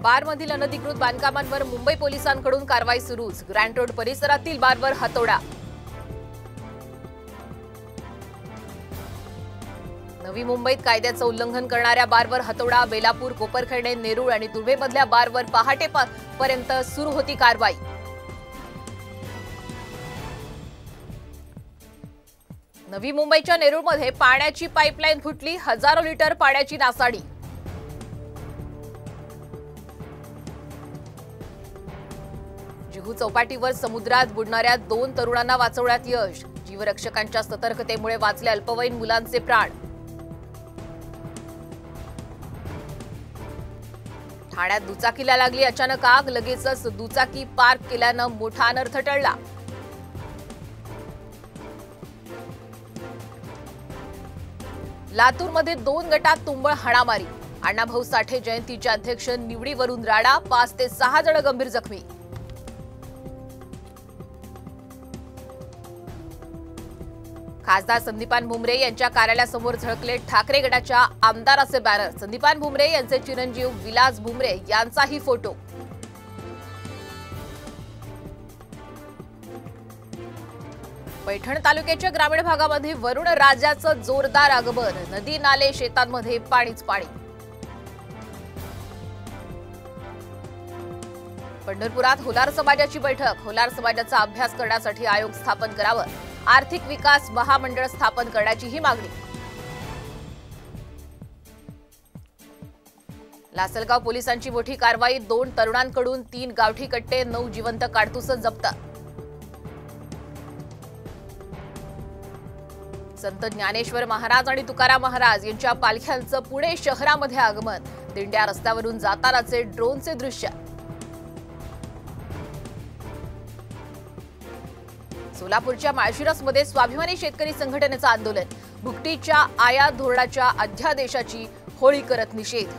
बारमधील अनधिकृत बांधकामांवर मुंबई पोलिसांकडून कारवाई सुरूच। ग्रँड रोड परिसरातील बारवर हातोडा। नवी मुंबईत कायद्याचं उल्लंघन करणाऱ्या बारवर हातोडा। बेलापूर, कोपरखैरणे, नेरूळ आणि तुर्भेमधल्या बारवर पहाटेपर्यंत सुरू होती कारवाई। नवी मुंबईच्या नेरूळमध्ये पाण्याची पाईपलाईन फुटली। हजारो लिटर पाण्याची नासाडी। जुहू चौपाटीवर समुद्रात बुडणाऱ्या 2 तरुणांना वाचवण्यात यश। जीवरक्षकांच्या सतर्कतेमुळे वाचले अल्पवयीन मुलांचे प्राण। ठाण्यात दुचाकीला लागली अचानक आग। लगेचच दुचाकी पार्क केल्यानं मोठा अनर्थ टळला। लातूरमध्ये 2 गटात तुंबळ हाणामारी। अण्णाभाऊ साठे जयंतीच्या अध्यक्ष निवडीवरून राडा। 5 ते 6 जण गंभीर जखमी। खासदार संदीपान भुमरे यांच्या कार्यालयासमोर झळकले ठाकरे गटाच्या आमदाराचे बॅनर। संदीपान भुमरे यांचे चिरंजीव विलास भुमरे यांचाही फोटो। पैठण तालुक्याच्या ग्रामीण भागामध्ये वरुण राजाचं जोरदार आगमन। नदी नाले शेतांमध्ये पाणीच पाणी। पंढरपुरात होलार समाजाची बैठक। होलार समाजाचा अभ्यास करण्यासाठी आयोग स्थापन करावं। आर्थिक विकास महामंडळ स्थापन करण्याचीही मागणी। लासलगाव पोलिसांची मोठी कारवाई। 2 तरुणांकडून 3 गावठी कट्टे, 9 जिवंत काडतुस जप्त। संत ज्ञानेश्वर महाराज आणि तुकाराम महाराज यांच्या पालख्यांचं पुणे शहरामध्ये आगमन। दिंड्या रस्त्यावरून जातानाचे ड्रोनचे दृश्य। सोलापूरच्या माळशिरसमध्ये स्वाभिमानी शेतकरी संघटनेचं आंदोलन। भुकटीच्या आयात धोरणाच्या अध्यादेशाची होळी करत निषेध।